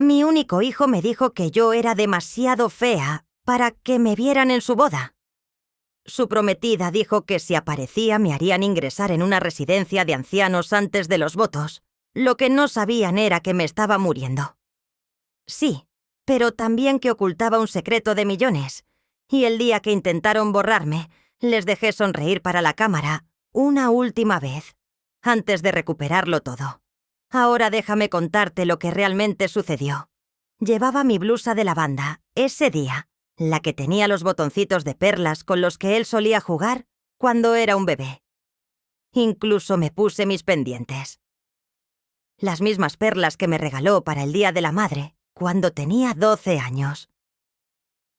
Mi único hijo me dijo que yo era demasiado fea para que me vieran en su boda. Su prometida dijo que si aparecía me harían ingresar en una residencia de ancianos antes de los votos. Lo que no sabían era que me estaba muriendo. Sí, pero también que ocultaba un secreto de millones. Y el día que intentaron borrarme, les dejé sonreír para la cámara una última vez, antes de recuperarlo todo. Ahora déjame contarte lo que realmente sucedió. Llevaba mi blusa de lavanda, ese día, la que tenía los botoncitos de perlas con los que él solía jugar cuando era un bebé. Incluso me puse mis pendientes. Las mismas perlas que me regaló para el Día de la Madre, cuando tenía 12 años.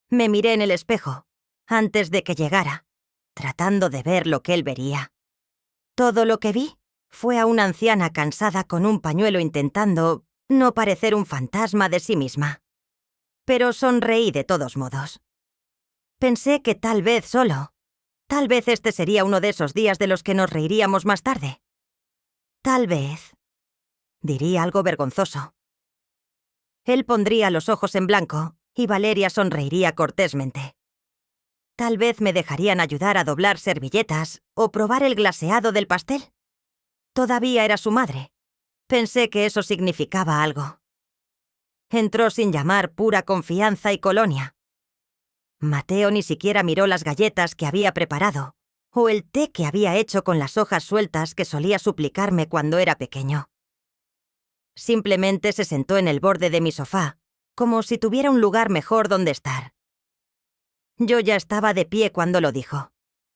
Me miré en el espejo, antes de que llegara, tratando de ver lo que él vería. Todo lo que vi fue a una anciana cansada con un pañuelo intentando no parecer un fantasma de sí misma. Pero sonreí de todos modos. Pensé que tal vez este sería uno de esos días de los que nos reiríamos más tarde. Tal vez, diría algo vergonzoso. Él pondría los ojos en blanco y Valeria sonreiría cortésmente. Tal vez me dejarían ayudar a doblar servilletas o probar el glaseado del pastel. Todavía era su madre. Pensé que eso significaba algo. Entró sin llamar, pura confianza y colonia. Mateo ni siquiera miró las galletas que había preparado o el té que había hecho con las hojas sueltas que solía suplicarme cuando era pequeño. Simplemente se sentó en el borde de mi sofá, como si tuviera un lugar mejor donde estar. Yo ya estaba de pie cuando lo dijo,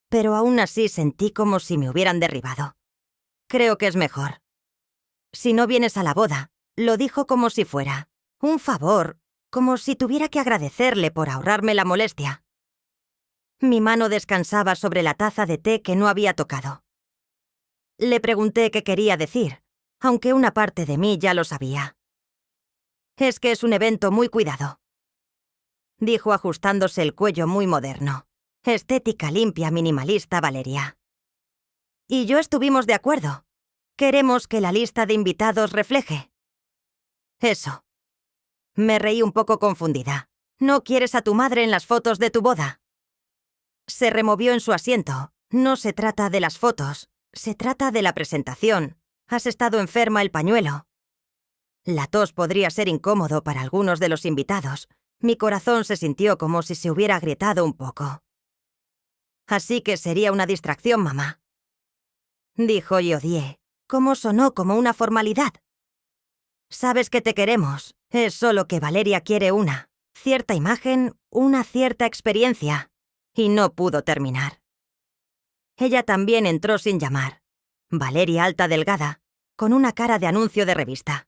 pero aún así sentí como si me hubieran derribado. Creo que es mejor. Si no vienes a la boda, lo dijo como si fuera un favor, como si tuviera que agradecerle por ahorrarme la molestia. Mi mano descansaba sobre la taza de té que no había tocado. Le pregunté qué quería decir, aunque una parte de mí ya lo sabía. Es que es un evento muy cuidado, dijo ajustándose el cuello muy moderno. Estética limpia, minimalista, Valeria. Y yo estuvimos de acuerdo. Queremos que la lista de invitados refleje eso. Me reí un poco confundida. ¿No quieres a tu madre en las fotos de tu boda? Se removió en su asiento. No se trata de las fotos, se trata de la presentación. Has estado enferma, el pañuelo. La tos podría ser incómodo para algunos de los invitados. Mi corazón se sintió como si se hubiera agrietado un poco. Así que sería una distracción, mamá, dijo y odié. ¿Cómo sonó como una formalidad? Sabes que te queremos. Es solo que Valeria quiere una cierta imagen, una cierta experiencia. Y no pudo terminar. Ella también entró sin llamar. Valeria alta, delgada, con una cara de anuncio de revista.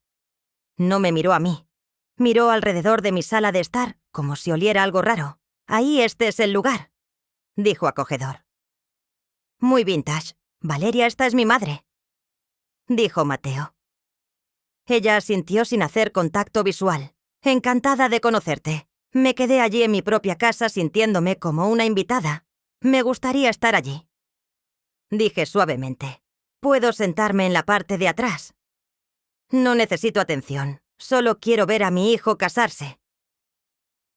No me miró a mí. Miró alrededor de mi sala de estar, como si oliera algo raro. Ahí este es el lugar, dijo acogedor. Muy vintage. Valeria, esta es mi madre, dijo Mateo. Ella asintió sin hacer contacto visual. Encantada de conocerte. Me quedé allí en mi propia casa sintiéndome como una invitada. Me gustaría estar allí, dije suavemente. ¿Puedo sentarme en la parte de atrás? No necesito atención. Solo quiero ver a mi hijo casarse.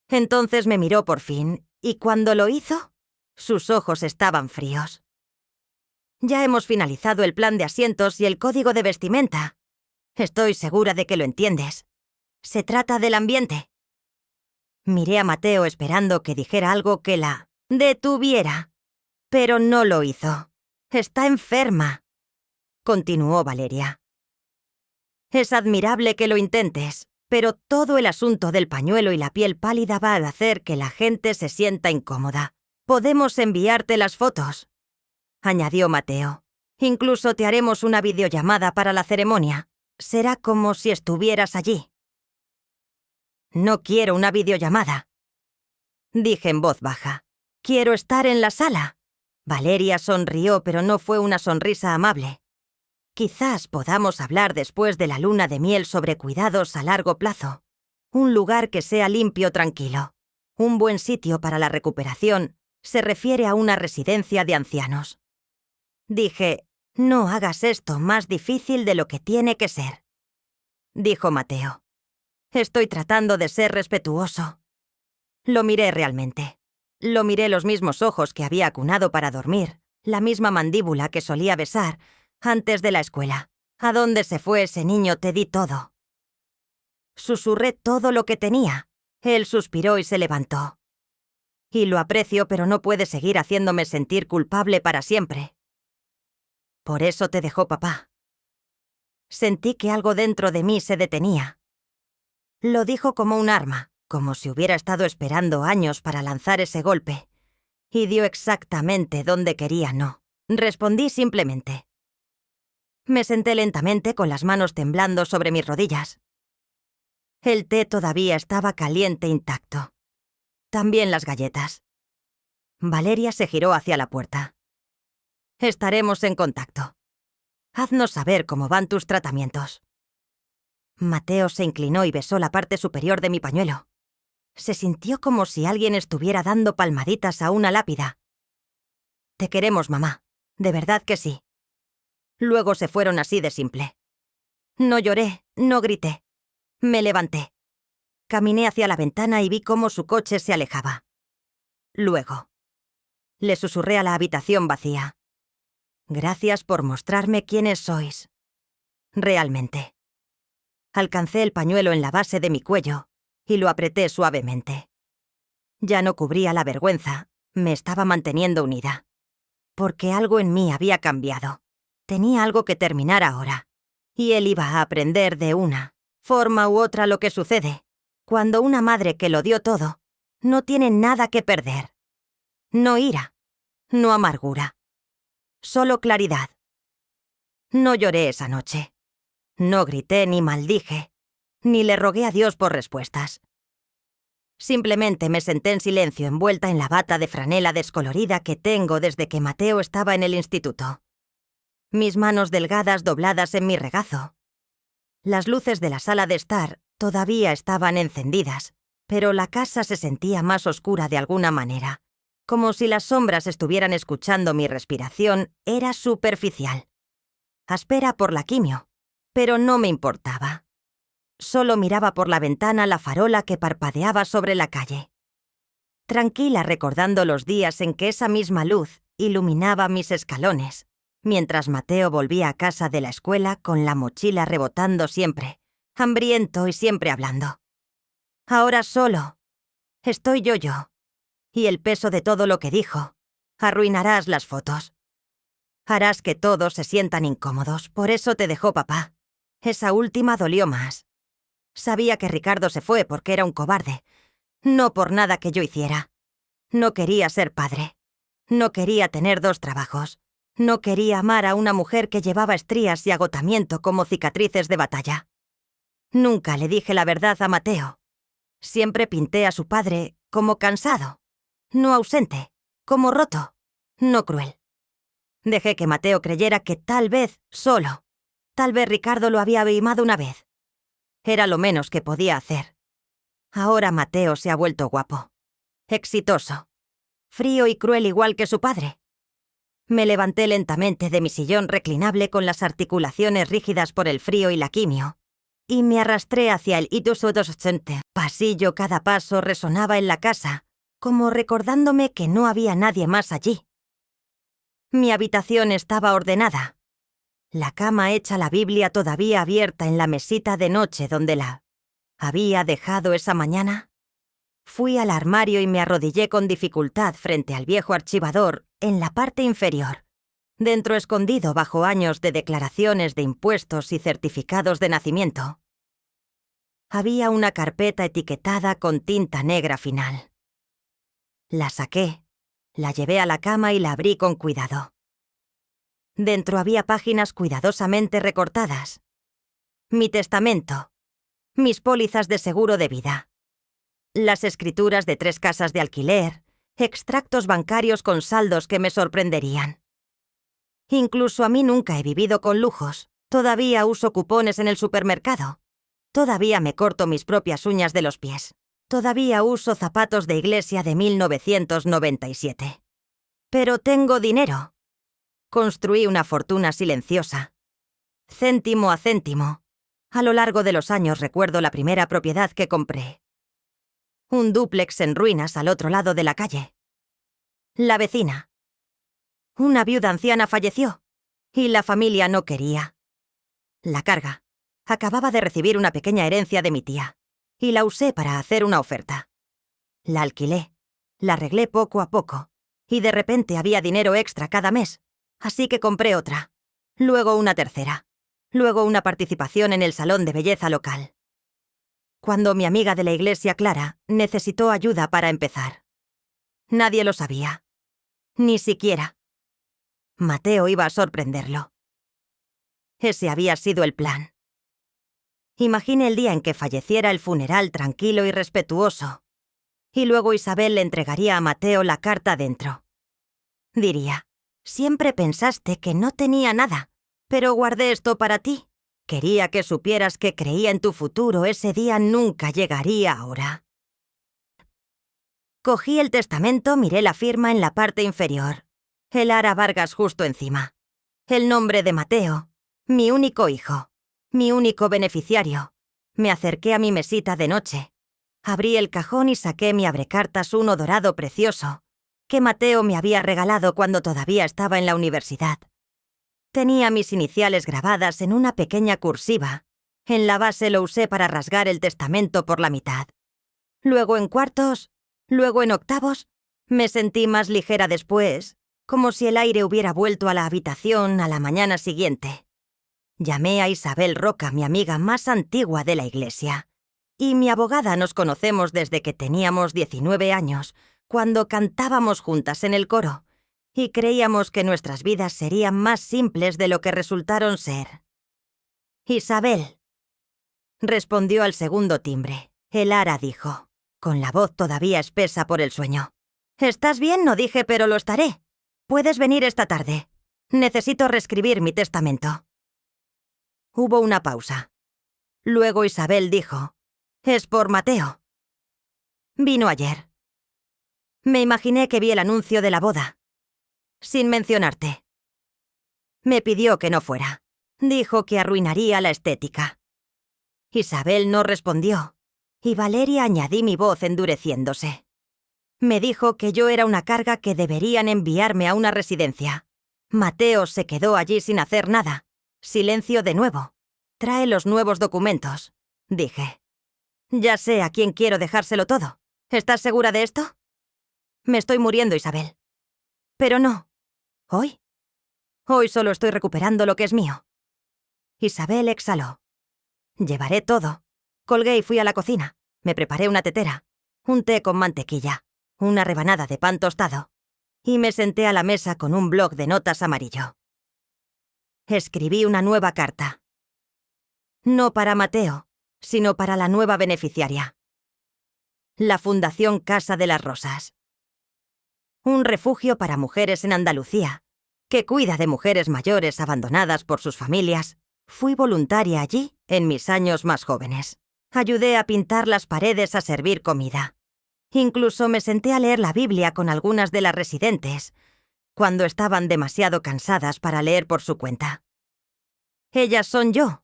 Entonces me miró por fin, y cuando lo hizo, sus ojos estaban fríos. Ya hemos finalizado el plan de asientos y el código de vestimenta. Estoy segura de que lo entiendes. Se trata del ambiente. Miré a Mateo esperando que dijera algo que la detuviera, pero no lo hizo. Está enferma, continuó Valeria. Es admirable que lo intentes, pero todo el asunto del pañuelo y la piel pálida va a hacer que la gente se sienta incómoda. Podemos enviarte las fotos, añadió Mateo. Incluso te haremos una videollamada para la ceremonia. Será como si estuvieras allí. No quiero una videollamada, dije en voz baja. Quiero estar en la sala. Valeria sonrió, pero no fue una sonrisa amable. Quizás podamos hablar después de la luna de miel sobre cuidados a largo plazo. Un lugar que sea limpio, tranquilo. Un buen sitio para la recuperación se refiere a una residencia de ancianos. Dije, no hagas esto más difícil de lo que tiene que ser, dijo Mateo. Estoy tratando de ser respetuoso. Lo miré realmente. Lo miré los mismos ojos que había acunado para dormir, la misma mandíbula que solía besar antes de la escuela. ¿A dónde se fue ese niño? Te di todo. Susurré todo lo que tenía. Él suspiró y se levantó. Y lo aprecio, pero no puede seguir haciéndome sentir culpable para siempre. Por eso te dejó papá. Sentí que algo dentro de mí se detenía. Lo dijo como un arma, como si hubiera estado esperando años para lanzar ese golpe. Y dio exactamente donde quería no. Respondí simplemente. Me senté lentamente con las manos temblando sobre mis rodillas. El té todavía estaba caliente e intacto. También las galletas. Valeria se giró hacia la puerta. Estaremos en contacto. Haznos saber cómo van tus tratamientos. Mateo se inclinó y besó la parte superior de mi pañuelo. Se sintió como si alguien estuviera dando palmaditas a una lápida. Te queremos, mamá. De verdad que sí. Luego se fueron así de simple. No lloré, no grité. Me levanté. Caminé hacia la ventana y vi cómo su coche se alejaba. Luego. Le susurré a la habitación vacía. Gracias por mostrarme quiénes sois. Realmente. Alcancé el pañuelo en la base de mi cuello y lo apreté suavemente. Ya no cubría la vergüenza, me estaba manteniendo unida. Porque algo en mí había cambiado. Tenía algo que terminar ahora. Y él iba a aprender de una forma u otra lo que sucede cuando una madre que lo dio todo no tiene nada que perder. No ira, no amargura. Solo claridad. No lloré esa noche. No grité ni maldije, ni le rogué a Dios por respuestas. Simplemente me senté en silencio envuelta en la bata de franela descolorida que tengo desde que Mateo estaba en el instituto. Mis manos delgadas dobladas en mi regazo. Las luces de la sala de estar todavía estaban encendidas, pero la casa se sentía más oscura de alguna manera. Como si las sombras estuvieran escuchando mi respiración, era superficial. Áspera por la quimio, pero no me importaba. Solo miraba por la ventana la farola que parpadeaba sobre la calle. Tranquila recordando los días en que esa misma luz iluminaba mis escalones, mientras Mateo volvía a casa de la escuela con la mochila rebotando siempre, hambriento y siempre hablando. Ahora solo. Estoy yo. Y el peso de todo lo que dijo. Arruinarás las fotos. Harás que todos se sientan incómodos, por eso te dejó papá. Esa última dolió más. Sabía que Ricardo se fue porque era un cobarde. No por nada que yo hiciera. No quería ser padre. No quería tener 2 trabajos. No quería amar a una mujer que llevaba estrías y agotamiento como cicatrices de batalla. Nunca le dije la verdad a Mateo. Siempre pinté a su padre como cansado, no ausente, como roto, no cruel. Dejé que Mateo creyera que tal vez solo, tal vez Ricardo lo había mimado una vez. Era lo menos que podía hacer. Ahora Mateo se ha vuelto guapo, exitoso, frío y cruel igual que su padre. Me levanté lentamente de mi sillón reclinable con las articulaciones rígidas por el frío y la quimio, y me arrastré hacia el Itusudoscente. Pasillo, cada paso resonaba en la casa, como recordándome que no había nadie más allí. Mi habitación estaba ordenada. La cama hecha, la Biblia todavía abierta en la mesita de noche donde la había dejado esa mañana. Fui al armario y me arrodillé con dificultad frente al viejo archivador en la parte inferior, dentro escondido bajo años de declaraciones de impuestos y certificados de nacimiento. Había una carpeta etiquetada con tinta negra final. La saqué, la llevé a la cama y la abrí con cuidado. Dentro había páginas cuidadosamente recortadas. Mi testamento, mis pólizas de seguro de vida, las escrituras de 3 casas de alquiler, extractos bancarios con saldos que me sorprenderían. Incluso a mí nunca he vivido con lujos. Todavía uso cupones en el supermercado. Todavía me corto mis propias uñas de los pies. Todavía uso zapatos de iglesia de 1997. Pero tengo dinero. Construí una fortuna silenciosa. Céntimo a céntimo. A lo largo de los años recuerdo la primera propiedad que compré. Un dúplex en ruinas al otro lado de la calle. La vecina. Una viuda anciana falleció y la familia no quería. La carga. Acababa de recibir una pequeña herencia de mi tía y la usé para hacer una oferta. La alquilé, la arreglé poco a poco y de repente había dinero extra cada mes, así que compré otra, luego una tercera, luego una participación en el salón de belleza local. Cuando mi amiga de la iglesia, Clara, necesitó ayuda para empezar. Nadie lo sabía. Ni siquiera. Mateo iba a sorprenderlo. Ese había sido el plan. Imaginé el día en que falleciera el funeral tranquilo y respetuoso, y luego Isabel le entregaría a Mateo la carta dentro. Diría, siempre pensaste que no tenía nada, pero guardé esto para ti. Quería que supieras que creía en tu futuro, ese día nunca llegaría ahora. Cogí el testamento, miré la firma en la parte inferior. El Ara Vargas justo encima. El nombre de Mateo, mi único hijo, mi único beneficiario. Me acerqué a mi mesita de noche. Abrí el cajón y saqué mi abrecartas, uno dorado precioso, que Mateo me había regalado cuando todavía estaba en la universidad. Tenía mis iniciales grabadas en una pequeña cursiva. En la base lo usé para rasgar el testamento por la mitad. Luego en cuartos, luego en octavos. Me sentí más ligera después, como si el aire hubiera vuelto a la habitación a la mañana siguiente. Llamé a Isabel Roca, mi amiga más antigua de la iglesia. Y mi abogada, nos conocemos desde que teníamos 19 años, cuando cantábamos juntas en el coro, y creíamos que nuestras vidas serían más simples de lo que resultaron ser. Isabel, respondió al segundo timbre. El Ara dijo, con la voz todavía espesa por el sueño. ¿Estás bien? No dije, pero lo estaré. Puedes venir esta tarde. Necesito reescribir mi testamento. Hubo una pausa. Luego Isabel dijo, es por Mateo. Vino ayer. Me imaginé que vi el anuncio de la boda. Sin mencionarte. Me pidió que no fuera. Dijo que arruinaría la estética. Isabel no respondió, y Valeria añadí mi voz endureciéndose. Me dijo que yo era una carga que deberían enviarme a una residencia. Mateo se quedó allí sin hacer nada. Silencio de nuevo. Trae los nuevos documentos, dije. Ya sé a quién quiero dejárselo todo. ¿Estás segura de esto? Me estoy muriendo, Isabel. Pero no. ¿Hoy? Hoy solo estoy recuperando lo que es mío. Isabel exhaló. Llevaré todo. Colgué y fui a la cocina. Me preparé una tetera, un té con mantequilla, una rebanada de pan tostado, y me senté a la mesa con un bloc de notas amarillo. Escribí una nueva carta. No para Mateo, sino para la nueva beneficiaria. La Fundación Casa de las Rosas. Un refugio para mujeres en Andalucía, que cuida de mujeres mayores abandonadas por sus familias. Fui voluntaria allí en mis años más jóvenes. Ayudé a pintar las paredes, a servir comida. Incluso me senté a leer la Biblia con algunas de las residentes, cuando estaban demasiado cansadas para leer por su cuenta. Ellas son yo.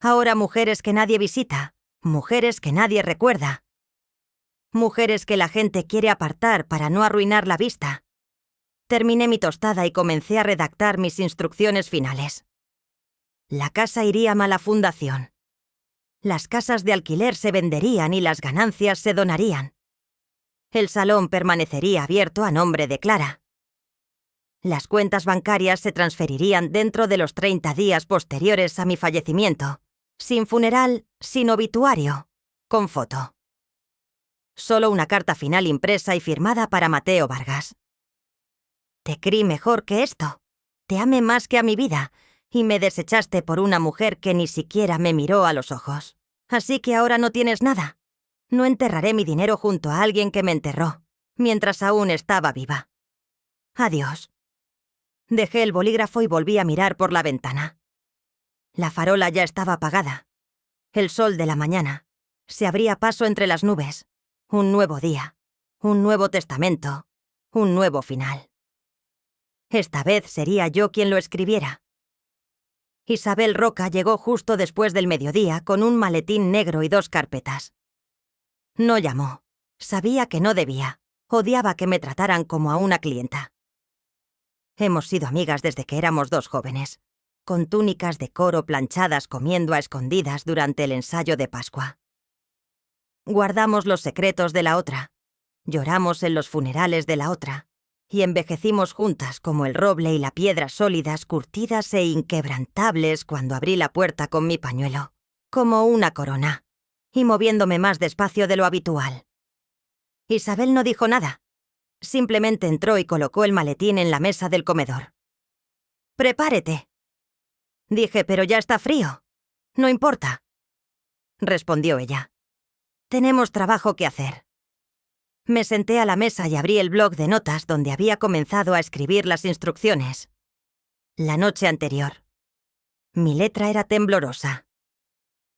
Ahora mujeres que nadie visita, mujeres que nadie recuerda. Mujeres que la gente quiere apartar para no arruinar la vista. Terminé mi tostada y comencé a redactar mis instrucciones finales. La casa iría a la fundación. Las casas de alquiler se venderían y las ganancias se donarían. El salón permanecería abierto a nombre de Clara. Las cuentas bancarias se transferirían dentro de los 30 días posteriores a mi fallecimiento, sin funeral, sin obituario, con foto. Solo una carta final impresa y firmada para Mateo Vargas. Te creí mejor que esto. Te amé más que a mi vida, y me desechaste por una mujer que ni siquiera me miró a los ojos. Así que ahora no tienes nada. No enterraré mi dinero junto a alguien que me enterró, mientras aún estaba viva. Adiós. Dejé el bolígrafo y volví a mirar por la ventana. La farola ya estaba apagada. El sol de la mañana se abría paso entre las nubes. Un nuevo día, un nuevo testamento, un nuevo final. Esta vez sería yo quien lo escribiera. Isabel Roca llegó justo después del mediodía con un maletín negro y 2 carpetas. No llamó. Sabía que no debía. Odiaba que me trataran como a una clienta. Hemos sido amigas desde que éramos 2 jóvenes, con túnicas de coro planchadas comiendo a escondidas durante el ensayo de Pascua. Guardamos los secretos de la otra, lloramos en los funerales de la otra, y envejecimos juntas como el roble y la piedra sólidas, curtidas e inquebrantables cuando abrí la puerta con mi pañuelo, como una corona, y moviéndome más despacio de lo habitual. Isabel no dijo nada. Simplemente entró y colocó el maletín en la mesa del comedor. «Prepárete». Dije, «pero ya está frío». «No importa», respondió ella. «Tenemos trabajo que hacer». Me senté a la mesa y abrí el bloc de notas donde había comenzado a escribir las instrucciones. La noche anterior. Mi letra era temblorosa.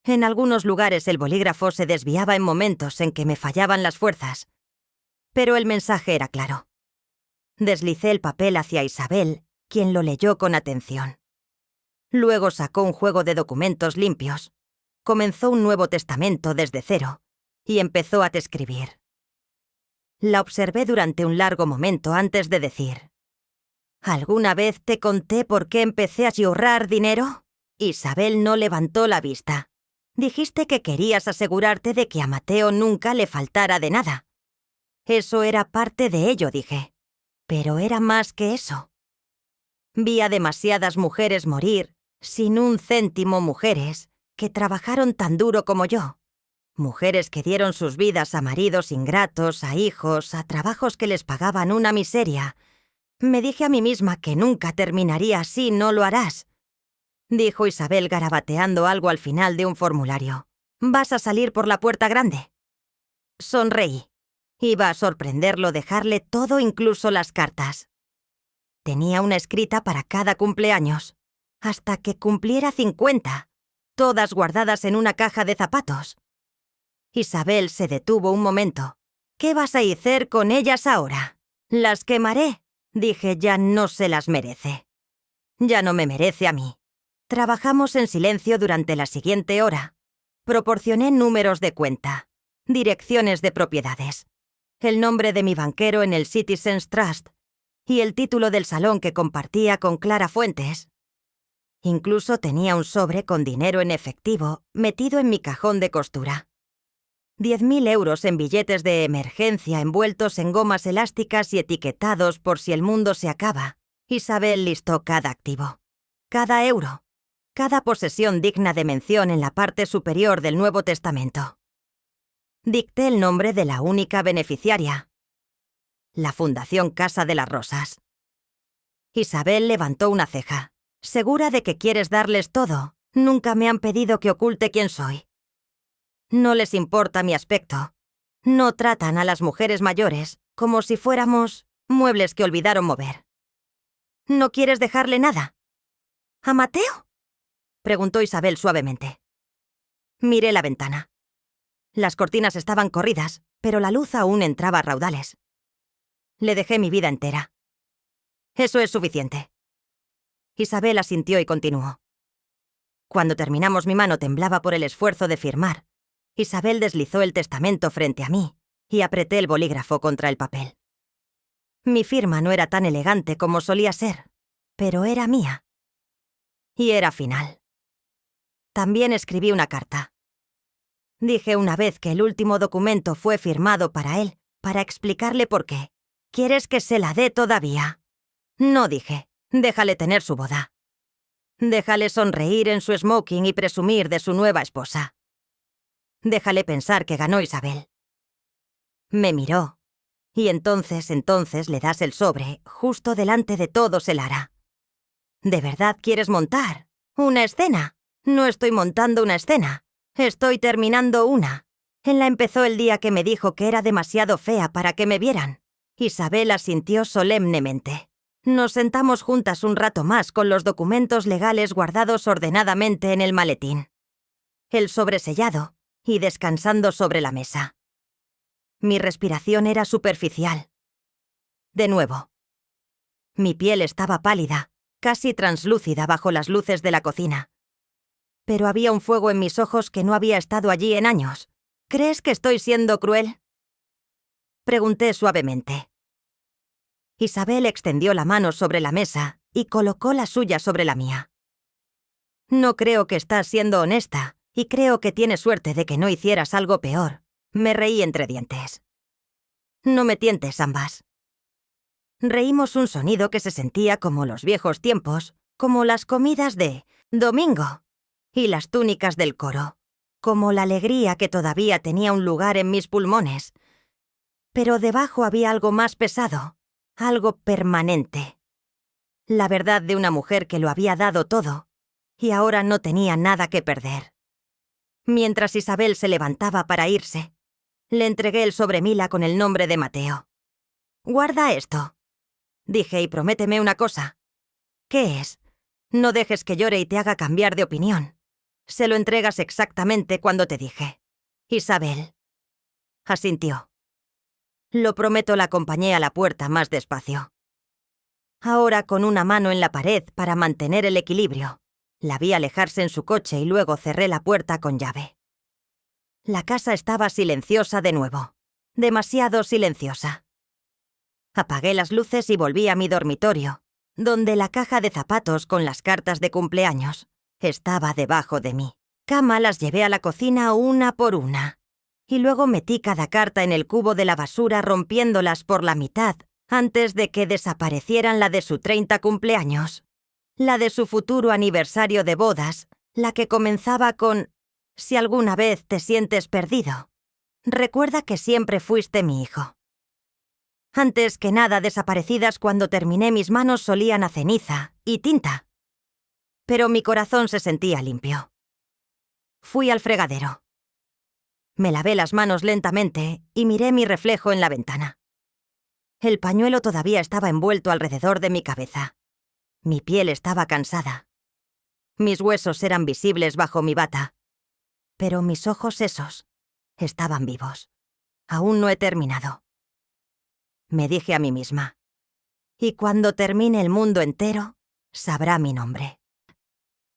En algunos lugares el bolígrafo se desviaba en momentos en que me fallaban las fuerzas. Pero el mensaje era claro. Deslicé el papel hacia Isabel, quien lo leyó con atención. Luego sacó un juego de documentos limpios. Comenzó un Nuevo Testamento desde cero y empezó a describir. La observé durante un largo momento antes de decir: «¿Alguna vez te conté por qué empecé a ahorrar dinero?» Isabel no levantó la vista. «Dijiste que querías asegurarte de que a Mateo nunca le faltara de nada». «Eso era parte de ello», dije. «Pero era más que eso». Vi a demasiadas mujeres morir, sin un céntimo, mujeres que trabajaron tan duro como yo. Mujeres que dieron sus vidas a maridos ingratos, a hijos, a trabajos que les pagaban una miseria. Me dije a mí misma que nunca terminaría así, «no lo harás», dijo Isabel garabateando algo al final de un formulario. «Vas a salir por la puerta grande». Sonreí. Iba a sorprenderlo dejarle todo, incluso las cartas. Tenía una escrita para cada cumpleaños, hasta que cumpliera 50, todas guardadas en una caja de zapatos. Isabel se detuvo un momento. «¿Qué vas a hacer con ellas ahora?» «Las quemaré», dije. «Ya no se las merece. Ya no me merece a mí». Trabajamos en silencio durante la siguiente hora. Proporcioné números de cuenta, direcciones de propiedades, el nombre de mi banquero en el Citizens Trust y el título del salón que compartía con Clara Fuentes. Incluso tenía un sobre con dinero en efectivo metido en mi cajón de costura. 10.000 euros en billetes de emergencia envueltos en gomas elásticas y etiquetados por si el mundo se acaba. Isabel listó cada activo, cada euro, cada posesión digna de mención en la parte superior del Nuevo Testamento. Dicté el nombre de la única beneficiaria: la Fundación Casa de las Rosas. Isabel levantó una ceja. «¿Segura de que quieres darles todo? Nunca me han pedido que oculte quién soy. No les importa mi aspecto. No tratan a las mujeres mayores como si fuéramos muebles que olvidaron mover». «¿No quieres dejarle nada?» «¿A Mateo?», preguntó Isabel suavemente. Miré la ventana. Las cortinas estaban corridas, pero la luz aún entraba a raudales. Le dejé mi vida entera. «Eso es suficiente». Isabel asintió y continuó. Cuando terminamos, mi mano temblaba por el esfuerzo de firmar. Isabel deslizó el testamento frente a mí y apreté el bolígrafo contra el papel. Mi firma no era tan elegante como solía ser, pero era mía. Y era final. También escribí una carta. Dije una vez que el último documento fue firmado para él, para explicarle por qué. «¿Quieres que se la dé todavía?» «No», dije. «Déjale tener su boda. Déjale sonreír en su smoking y presumir de su nueva esposa. Déjale pensar que ganó Isabel». Me miró. «Y entonces le das el sobre, justo delante de todos el hará». «¿De verdad quieres montar una escena?» «No estoy montando una escena. Estoy terminando una. Él la empezó el día que me dijo que era demasiado fea para que me vieran». Isabel asintió solemnemente. Nos sentamos juntas un rato más con los documentos legales guardados ordenadamente en el maletín, el sobre sellado y descansando sobre la mesa. Mi respiración era superficial. De nuevo. Mi piel estaba pálida, casi translúcida bajo las luces de la cocina. Pero había un fuego en mis ojos que no había estado allí en años. ¿Crees que estoy siendo cruel?, pregunté suavemente. Isabel extendió la mano sobre la mesa y colocó la suya sobre la mía. No creo que estás siendo honesta, y creo que tienes suerte de que no hicieras algo peor. Me reí entre dientes. No me tientes, ambas. Reímos un sonido que se sentía como los viejos tiempos, como las comidas de domingo y las túnicas del coro, como la alegría que todavía tenía un lugar en mis pulmones. Pero debajo había algo más pesado, algo permanente. La verdad de una mujer que lo había dado todo y ahora no tenía nada que perder. Mientras Isabel se levantaba para irse, le entregué el sobremila con el nombre de Mateo. «Guarda esto», dije, «y prométeme una cosa». «¿Qué es?» «No dejes que llore y te haga cambiar de opinión. Se lo entregas exactamente cuando te dije». «Isabel». Asintió. «Lo prometo», la acompañé a la puerta más despacio. Ahora con una mano en la pared para mantener el equilibrio. La vi alejarse en su coche y luego cerré la puerta con llave. La casa estaba silenciosa de nuevo. Demasiado silenciosa. Apagué las luces y volví a mi dormitorio, donde la caja de zapatos con las cartas de cumpleaños estaba debajo de mí. Cama las llevé a la cocina una por una, y luego metí cada carta en el cubo de la basura rompiéndolas por la mitad antes de que desaparecieran la de su 30 cumpleaños, la de su futuro aniversario de bodas, la que comenzaba con «Si alguna vez te sientes perdido, recuerda que siempre fuiste mi hijo». Antes que nada desaparecidas cuando terminé mis manos olían a ceniza y tinta. Pero mi corazón se sentía limpio. Fui al fregadero. Me lavé las manos lentamente y miré mi reflejo en la ventana. El pañuelo todavía estaba envuelto alrededor de mi cabeza. Mi piel estaba cansada. Mis huesos eran visibles bajo mi bata. Pero mis ojos esos estaban vivos. Aún no he terminado. Me dije a mí misma. Y cuando termine el mundo entero, sabrá mi nombre.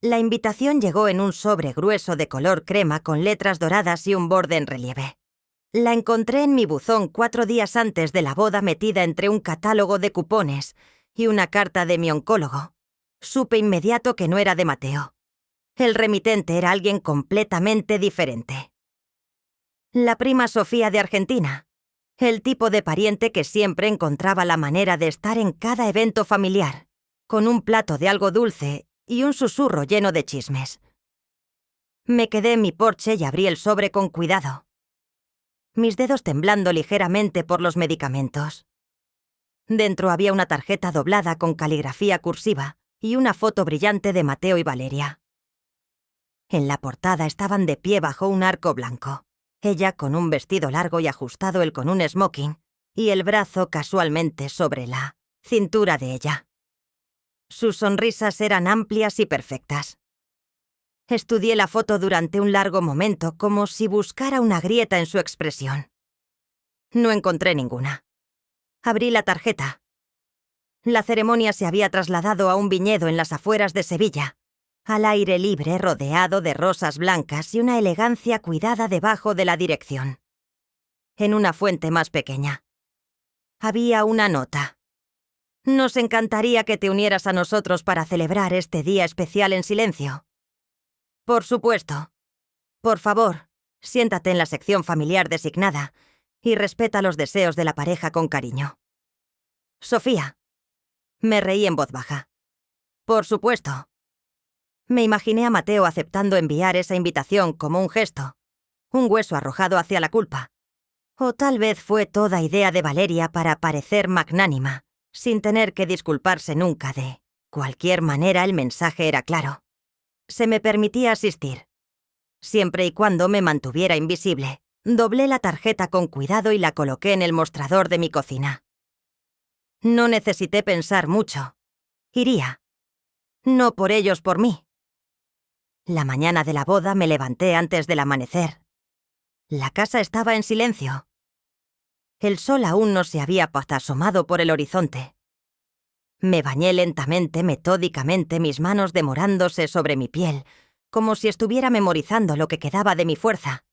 La invitación llegó en un sobre grueso de color crema con letras doradas y un borde en relieve. La encontré en mi buzón 4 días antes de la boda metida entre un catálogo de cupones y una carta de mi oncólogo. Supe inmediato que no era de Mateo. El remitente era alguien completamente diferente. La prima Sofía de Argentina. El tipo de pariente que siempre encontraba la manera de estar en cada evento familiar, con un plato de algo dulce y un susurro lleno de chismes. Me quedé en mi porche y abrí el sobre con cuidado, mis dedos temblando ligeramente por los medicamentos. Dentro había una tarjeta doblada con caligrafía cursiva y una foto brillante de Mateo y Valeria. En la portada estaban de pie bajo un arco blanco, ella con un vestido largo y ajustado, él con un smoking, y el brazo casualmente sobre la cintura de ella. Sus sonrisas eran amplias y perfectas. Estudié la foto durante un largo momento como si buscara una grieta en su expresión. No encontré ninguna. Abrí la tarjeta. La ceremonia se había trasladado a un viñedo en las afueras de Sevilla, al aire libre rodeado de rosas blancas y una elegancia cuidada debajo de la dirección. En una fuente más pequeña había una nota. «Nos encantaría que te unieras a nosotros para celebrar este día especial en silencio. Por supuesto. Por favor, siéntate en la sección familiar designada y respeta los deseos de la pareja con cariño. Sofía». Me reí en voz baja. «Por supuesto». Me imaginé a Mateo aceptando enviar esa invitación como un gesto, un hueso arrojado hacia la culpa. O tal vez fue toda idea de Valeria para parecer magnánima, sin tener que disculparse nunca. De cualquier manera, el mensaje era claro. Se me permitía asistir, siempre y cuando me mantuviera invisible. Doblé la tarjeta con cuidado y la coloqué en el mostrador de mi cocina. No necesité pensar mucho. Iría. No por ellos, por mí. La mañana de la boda me levanté antes del amanecer. La casa estaba en silencio. El sol aún no se había asomado por el horizonte. Me bañé lentamente, metódicamente, mis manos demorándose sobre mi piel, como si estuviera memorizando lo que quedaba de mi fuerza.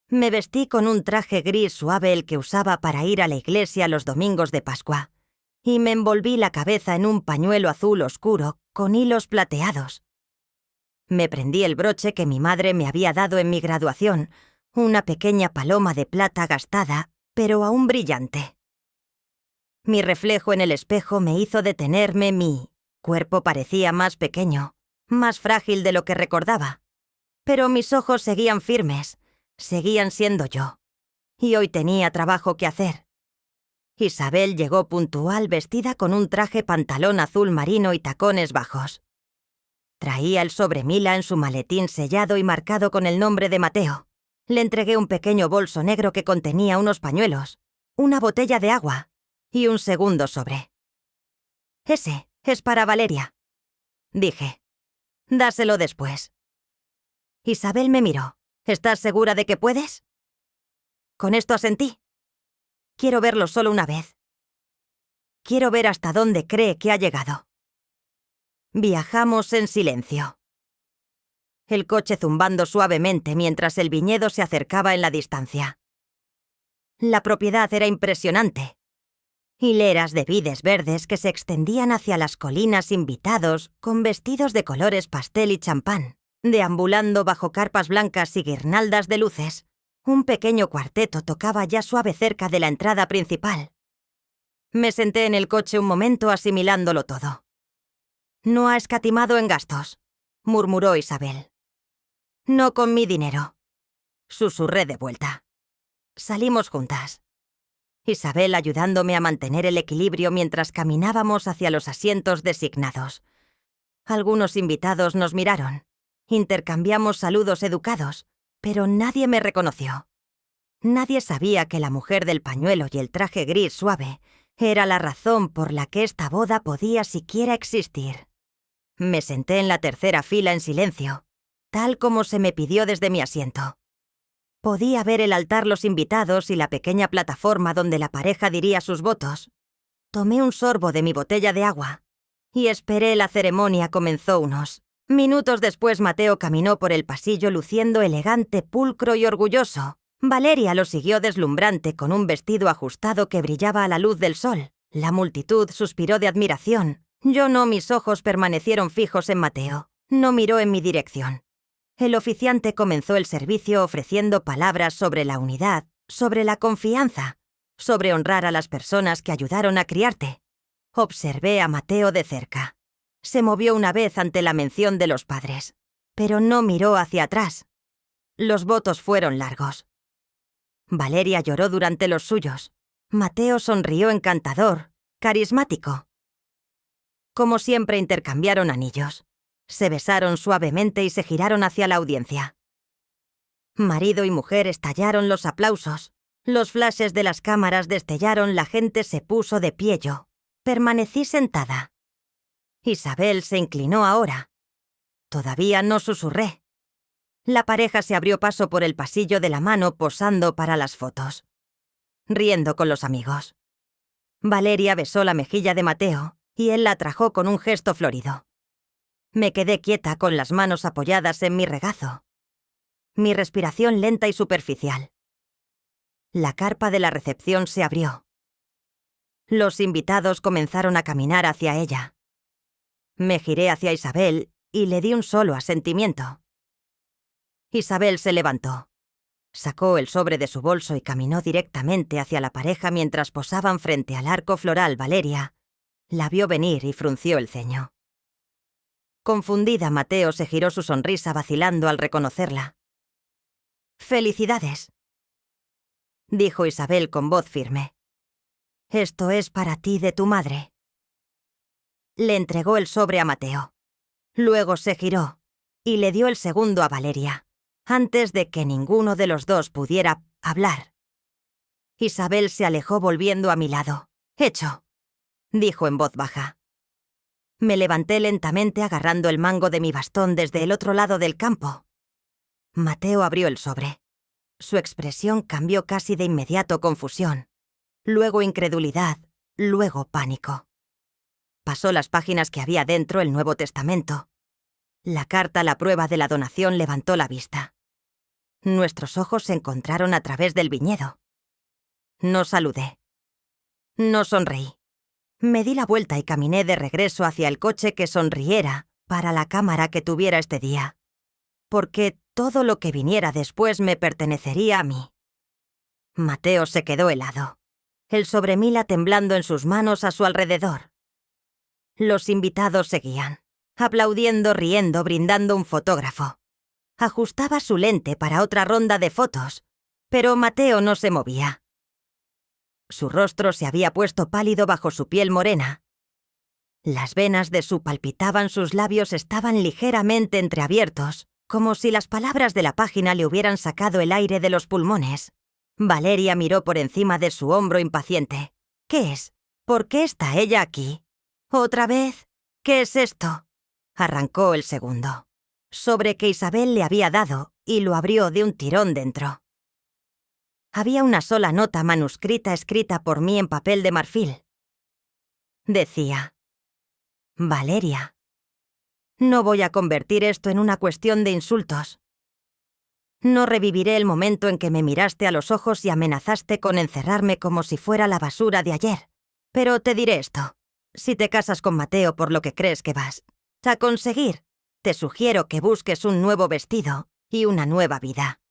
Me vestí con un traje gris suave, el que usaba para ir a la iglesia los domingos de Pascua, y me envolví la cabeza en un pañuelo azul oscuro con hilos plateados. Me prendí el broche que mi madre me había dado en mi graduación, una pequeña paloma de plata gastada, pero aún brillante. Mi reflejo en el espejo me hizo detenerme. Mi cuerpo parecía más pequeño, más frágil de lo que recordaba, pero mis ojos seguían firmes, seguían siendo yo, y hoy tenía trabajo que hacer. Isabel llegó puntual, vestida con un traje pantalón azul marino y tacones bajos. Traía el sobre Mila en su maletín sellado y marcado con el nombre de Mateo. Le entregué un pequeño bolso negro que contenía unos pañuelos, una botella de agua y un segundo sobre. «Ese es para Valeria», dije. «Dáselo después». Isabel me miró. «¿Estás segura de que puedes?» Con esto asentí. «Quiero verlo solo una vez. Quiero ver hasta dónde cree que ha llegado». Viajamos en silencio. El coche zumbando suavemente mientras el viñedo se acercaba en la distancia. La propiedad era impresionante. Hileras de vides verdes que se extendían hacia las colinas, invitados con vestidos de colores pastel y champán, deambulando bajo carpas blancas y guirnaldas de luces. Un pequeño cuarteto tocaba ya suave cerca de la entrada principal. Me senté en el coche un momento asimilándolo todo. «No ha escatimado en gastos», murmuró Isabel. «No con mi dinero», susurré de vuelta. Salimos juntas. Isabel ayudándome a mantener el equilibrio mientras caminábamos hacia los asientos designados. Algunos invitados nos miraron. Intercambiamos saludos educados, pero nadie me reconoció. Nadie sabía que la mujer del pañuelo y el traje gris suave era la razón por la que esta boda podía siquiera existir. Me senté en la tercera fila en silencio, tal como se me pidió desde mi asiento. Podía ver el altar, los invitados y la pequeña plataforma donde la pareja diría sus votos. Tomé un sorbo de mi botella de agua y esperé. La ceremonia comenzó unos minutos después. Mateo caminó por el pasillo luciendo elegante, pulcro y orgulloso. Valeria lo siguió deslumbrante con un vestido ajustado que brillaba a la luz del sol. La multitud suspiró de admiración. Yo no, mis ojos permanecieron fijos en Mateo. No miró en mi dirección. El oficiante comenzó el servicio ofreciendo palabras sobre la unidad, sobre la confianza, sobre honrar a las personas que ayudaron a criarte. Observé a Mateo de cerca. Se movió una vez ante la mención de los padres, pero no miró hacia atrás. Los votos fueron largos. Valeria lloró durante los suyos. Mateo sonrió encantador, carismático. Como siempre, intercambiaron anillos. Se besaron suavemente y se giraron hacia la audiencia. Marido y mujer estallaron los aplausos. Los flashes de las cámaras destellaron, la gente se puso de pie. Yo permanecí sentada. Isabel se inclinó ahora. Todavía no susurré. La pareja se abrió paso por el pasillo de la mano, posando para las fotos, riendo con los amigos. Valeria besó la mejilla de Mateo y él la atrajo con un gesto florido. Me quedé quieta con las manos apoyadas en mi regazo. Mi respiración lenta y superficial. La carpa de la recepción se abrió. Los invitados comenzaron a caminar hacia ella. Me giré hacia Isabel y le di un solo asentimiento. Isabel se levantó. Sacó el sobre de su bolso y caminó directamente hacia la pareja mientras posaban frente al arco floral. Valeria la vio venir y frunció el ceño. Confundida, Mateo se giró, su sonrisa vacilando al reconocerla. «Felicidades», dijo Isabel con voz firme. «Esto es para ti, de tu madre». Le entregó el sobre a Mateo. Luego se giró y le dio el segundo a Valeria, antes de que ninguno de los dos pudiera hablar. Isabel se alejó volviendo a mi lado. «Hecho», dijo en voz baja. Me levanté lentamente agarrando el mango de mi bastón desde el otro lado del campo. Mateo abrió el sobre. Su expresión cambió casi de inmediato: confusión, luego incredulidad, luego pánico. Pasó las páginas que había dentro el Nuevo Testamento. La carta a la prueba de la donación levantó la vista. Nuestros ojos se encontraron a través del viñedo. No saludé. No sonreí. Me di la vuelta y caminé de regreso hacia el coche que sonriera para la cámara que tuviera este día, porque todo lo que viniera después me pertenecería a mí. Mateo se quedó helado, el sobremila temblando en sus manos a su alrededor. Los invitados seguían, aplaudiendo, riendo, brindando un fotógrafo. Ajustaba su lente para otra ronda de fotos, pero Mateo no se movía. Su rostro se había puesto pálido bajo su piel morena. Las venas de su palpitaban, sus labios estaban ligeramente entreabiertos, como si las palabras de la página le hubieran sacado el aire de los pulmones. Valeria miró por encima de su hombro impaciente. ¿Qué es? ¿Por qué está ella aquí? ¿Otra vez? ¿Qué es esto? Arrancó el segundo. Sobre que Isabel le había dado y lo abrió de un tirón dentro. Había una sola nota manuscrita escrita por mí en papel de marfil. Decía: Valeria. No voy a convertir esto en una cuestión de insultos. No reviviré el momento en que me miraste a los ojos y amenazaste con encerrarme como si fuera la basura de ayer. Pero te diré esto. Si te casas con Mateo por lo que crees que vas a conseguir, te sugiero que busques un nuevo vestido y una nueva vida.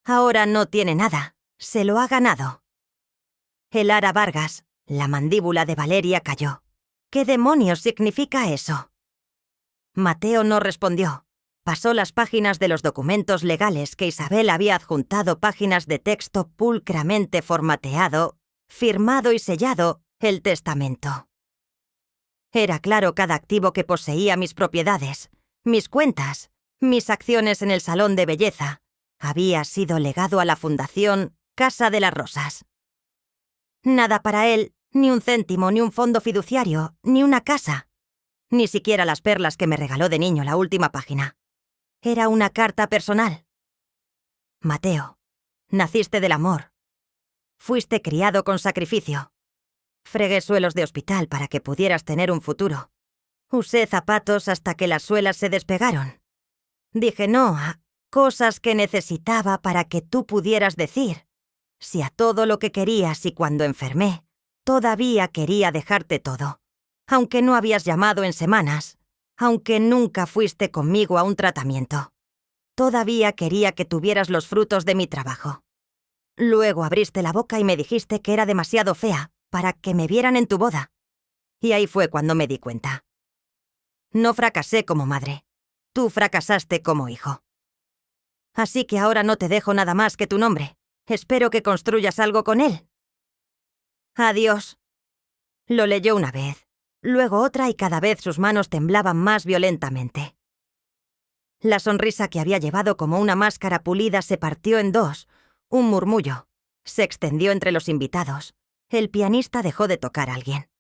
Ahora no tiene nada. Se lo ha ganado. El ara Vargas, la mandíbula de Valeria, cayó. ¿Qué demonios significa eso? Mateo no respondió. Pasó las páginas de los documentos legales que Isabel había adjuntado, páginas de texto pulcramente formateado, firmado y sellado, el testamento. Era claro cada activo que poseía, mis propiedades, mis cuentas, mis acciones en el salón de belleza. Había sido legado a la Fundación Casa de las Rosas. Nada para él, ni un céntimo, ni un fondo fiduciario, ni una casa. Ni siquiera las perlas que me regaló de niño la última página. Era una carta personal. Mateo, naciste del amor. Fuiste criado con sacrificio. Fregué suelos de hospital para que pudieras tener un futuro. Usé zapatos hasta que las suelas se despegaron. Dije no a cosas que necesitaba para que tú pudieras decir sí a todo lo que querías, y cuando enfermé, todavía quería dejarte todo. Aunque no habías llamado en semanas, aunque nunca fuiste conmigo a un tratamiento. Todavía quería que tuvieras los frutos de mi trabajo. Luego abriste la boca y me dijiste que era demasiado fea para que me vieran en tu boda. Y ahí fue cuando me di cuenta. No fracasé como madre. Tú fracasaste como hijo. Así que ahora no te dejo nada más que tu nombre. Espero que construyas algo con él. Adiós. Lo leyó una vez, luego otra, y cada vez sus manos temblaban más violentamente. La sonrisa que había llevado como una máscara pulida se partió en dos. Un murmullo se extendió entre los invitados. El pianista dejó de tocar a alguien.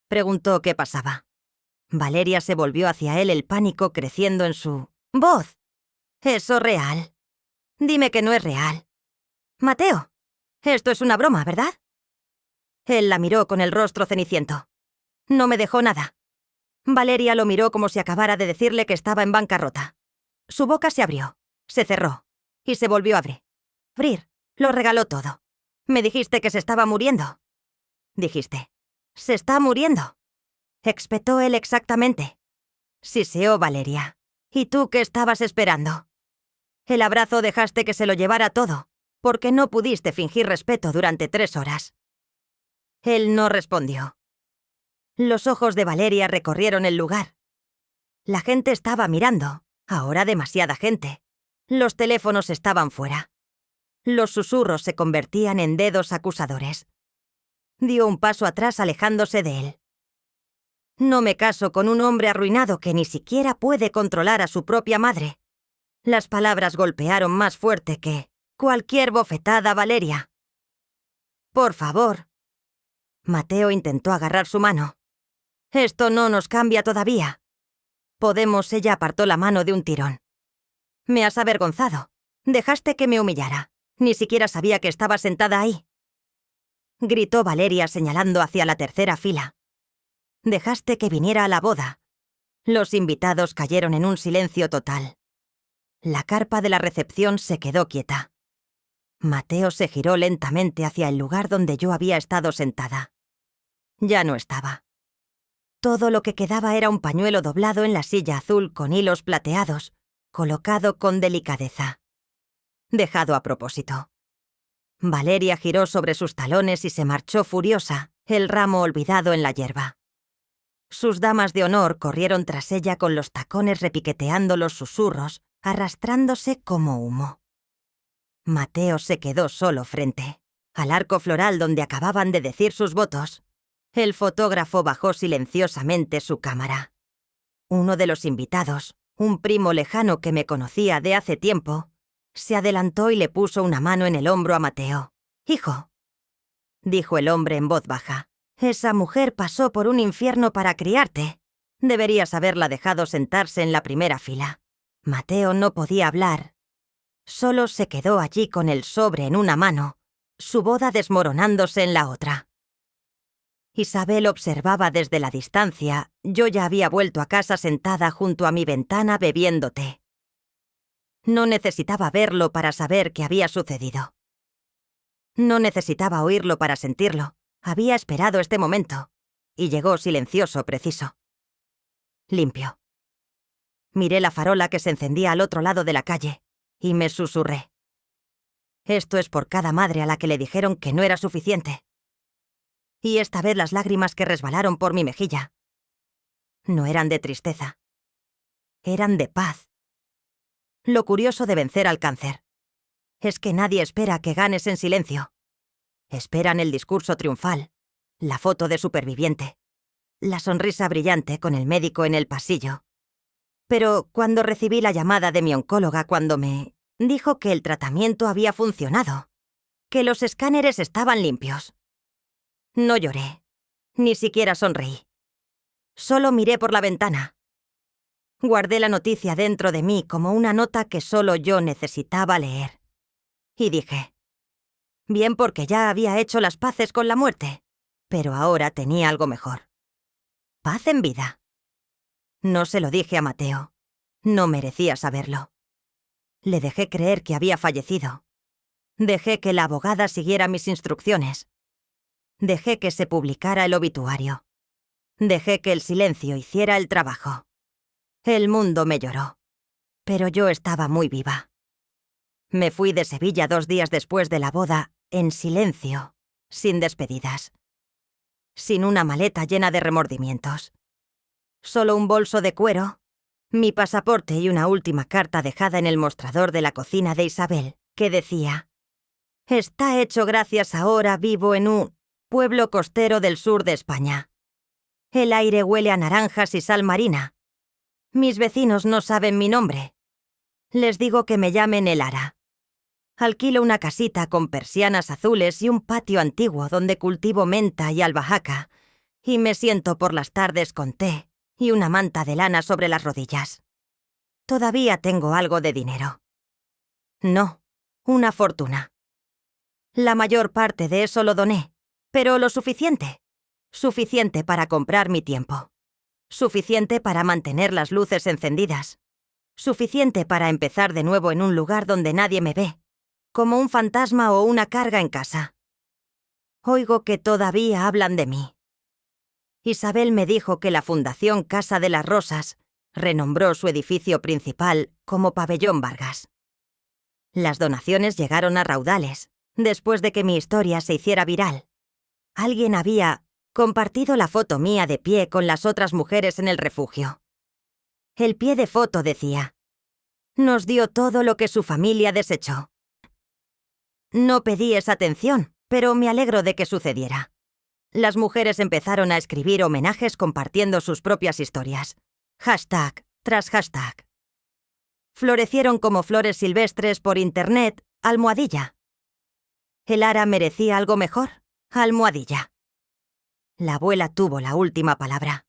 Preguntó qué pasaba. Valeria se volvió hacia él, el pánico creciendo en su voz. ¿Eso real? Dime que no es real. Mateo, esto es una broma, ¿verdad? Él la miró con el rostro ceniciento. No me dejó nada. Valeria lo miró como si acabara de decirle que estaba en bancarrota. Su boca se abrió, se cerró y se volvió a abrir. Lo regaló todo. Me dijiste que se estaba muriendo. Dijiste, se está muriendo. Espetó él exactamente. Siseó Valeria. ¿Y tú qué estabas esperando? El abrazo dejaste que se lo llevara todo, porque no pudiste fingir respeto durante 3 horas. Él no respondió. Los ojos de Valeria recorrieron el lugar. La gente estaba mirando, ahora demasiada gente. Los teléfonos estaban fuera. Los susurros se convertían en dedos acusadores. Dio un paso atrás, alejándose de él. No me caso con un hombre arruinado que ni siquiera puede controlar a su propia madre. Las palabras golpearon más fuerte que cualquier bofetada a Valeria. Por favor. Mateo intentó agarrar su mano. Esto no nos cambia todavía. Podemos. Ella apartó la mano de un tirón. Me has avergonzado. Dejaste que me humillara. Ni siquiera sabía que estaba sentada ahí. Gritó Valeria señalando hacia la tercera fila. Dejaste que viniera a la boda. Los invitados cayeron en un silencio total. La carpa de la recepción se quedó quieta. Mateo se giró lentamente hacia el lugar donde yo había estado sentada. Ya no estaba. Todo lo que quedaba era un pañuelo doblado en la silla azul con hilos plateados, colocado con delicadeza. Dejado a propósito. Valeria giró sobre sus talones y se marchó furiosa, el ramo olvidado en la hierba. Sus damas de honor corrieron tras ella con los tacones repiqueteando los susurros, arrastrándose como humo. Mateo se quedó solo frente al arco floral donde acababan de decir sus votos. El fotógrafo bajó silenciosamente su cámara. Uno de los invitados, un primo lejano que me conocía de hace tiempo, se adelantó y le puso una mano en el hombro a Mateo. «Hijo», dijo el hombre en voz baja, «esa mujer pasó por un infierno para criarte. Deberías haberla dejado sentarse en la primera fila». Mateo no podía hablar. Solo se quedó allí con el sobre en una mano, su boda desmoronándose en la otra. Isabel observaba desde la distancia. Yo ya había vuelto a casa sentada junto a mi ventana bebiendo té. No necesitaba verlo para saber qué había sucedido. No necesitaba oírlo para sentirlo. Había esperado este momento. Y llegó silencioso, preciso. Limpio. Miré la farola que se encendía al otro lado de la calle, y me susurré. Esto es por cada madre a la que le dijeron que no era suficiente. Y esta vez las lágrimas que resbalaron por mi mejilla no eran de tristeza. Eran de paz. Lo curioso de vencer al cáncer es que nadie espera que ganes en silencio. Esperan el discurso triunfal, la foto de superviviente, la sonrisa brillante con el médico en el pasillo. Pero cuando recibí la llamada de mi oncóloga cuando me dijo que el tratamiento había funcionado, que los escáneres estaban limpios, no lloré, ni siquiera sonreí. Solo miré por la ventana. Guardé la noticia dentro de mí como una nota que solo yo necesitaba leer. Y dije, bien porque ya había hecho las paces con la muerte, pero ahora tenía algo mejor. Paz en vida. No se lo dije a Mateo. No merecía saberlo. Le dejé creer que había fallecido. Dejé que la abogada siguiera mis instrucciones. Dejé que se publicara el obituario. Dejé que el silencio hiciera el trabajo. El mundo me lloró. Pero yo estaba muy viva. Me fui de Sevilla 2 días después de la boda, en silencio, sin despedidas. Sin una maleta llena de remordimientos. Solo un bolso de cuero, mi pasaporte y una última carta dejada en el mostrador de la cocina de Isabel, que decía: «Está hecho gracias ahora vivo en un pueblo costero del sur de España. El aire huele a naranjas y sal marina. Mis vecinos no saben mi nombre. Les digo que me llamen Elara. Alquilo una casita con persianas azules y un patio antiguo donde cultivo menta y albahaca, y me siento por las tardes con té y una manta de lana sobre las rodillas. Todavía tengo algo de dinero. No, una fortuna. La mayor parte de eso lo doné, pero lo suficiente. Suficiente para comprar mi tiempo. Suficiente para mantener las luces encendidas. Suficiente para empezar de nuevo en un lugar donde nadie me ve, como un fantasma o una carga en casa. Oigo que todavía hablan de mí. Isabel me dijo que la Fundación Casa de las Rosas renombró su edificio principal como Pabellón Vargas. Las donaciones llegaron a raudales, después de que mi historia se hiciera viral. Alguien había compartido la foto mía de pie con las otras mujeres en el refugio. El pie de foto decía: «Nos dio todo lo que su familia desechó». No pedí esa atención, pero me alegro de que sucediera. Las mujeres empezaron a escribir homenajes compartiendo sus propias historias. Hashtag tras hashtag. Florecieron como flores silvestres por internet, almohadilla. ¿Elara merecía algo mejor? Almohadilla. La abuela tuvo la última palabra.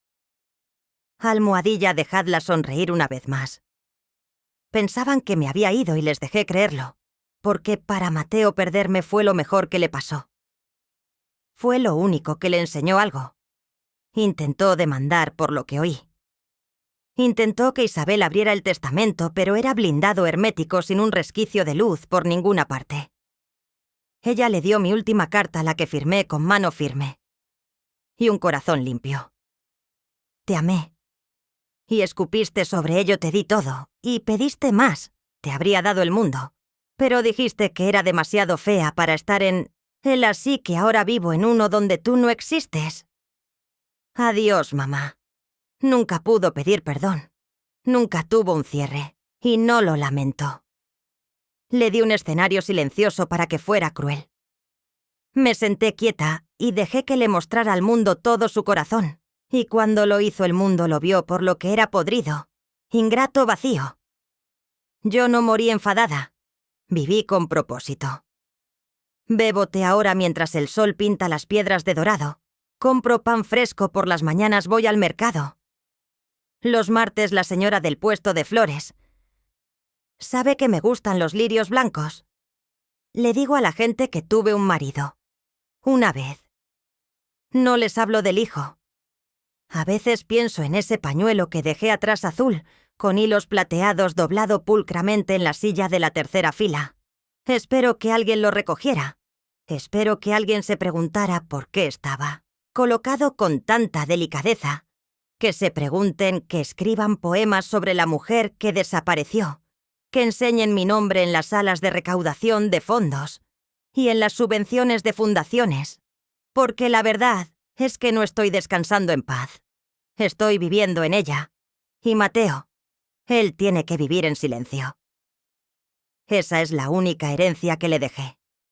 Almohadilla, dejadla sonreír una vez más. Pensaban que me había ido y les dejé creerlo, porque para Mateo perderme fue lo mejor que le pasó. Fue lo único que le enseñó algo. Intentó demandar por lo que oí. Intentó que Isabel abriera el testamento, pero era blindado hermético sin un resquicio de luz por ninguna parte. Ella le dio mi última carta, la que firmé con mano firme. Y un corazón limpio. Te amé. Y escupiste sobre ello, te di todo. Y pediste más. Te habría dado el mundo. Pero dijiste que era demasiado fea para estar en el así que ahora vivo en uno donde tú no existes. Adiós, mamá. Nunca pudo pedir perdón. Nunca tuvo un cierre. Y no lo lamento. Le di un escenario silencioso para que fuera cruel. Me senté quieta y dejé que le mostrara al mundo todo su corazón. Y cuando lo hizo, el mundo lo vio por lo que era podrido, ingrato, vacío. Yo no morí enfadada. Viví con propósito. Bebo té ahora mientras el sol pinta las piedras de dorado. Compro pan fresco por las mañanas, voy al mercado. Los martes la señora del puesto de flores sabe que me gustan los lirios blancos. Le digo a la gente que tuve un marido. Una vez. No les hablo del hijo. A veces pienso en ese pañuelo que dejé atrás azul, con hilos plateados doblado pulcramente en la silla de la tercera fila. Espero que alguien lo recogiera. Espero que alguien se preguntara por qué estaba colocado con tanta delicadeza. Que se pregunten, que escriban poemas sobre la mujer que desapareció. Que enseñen mi nombre en las salas de recaudación de fondos y en las subvenciones de fundaciones. Porque la verdad es que no estoy descansando en paz. Estoy viviendo en ella. Y Mateo, él tiene que vivir en silencio. Esa es la única herencia que le dejé.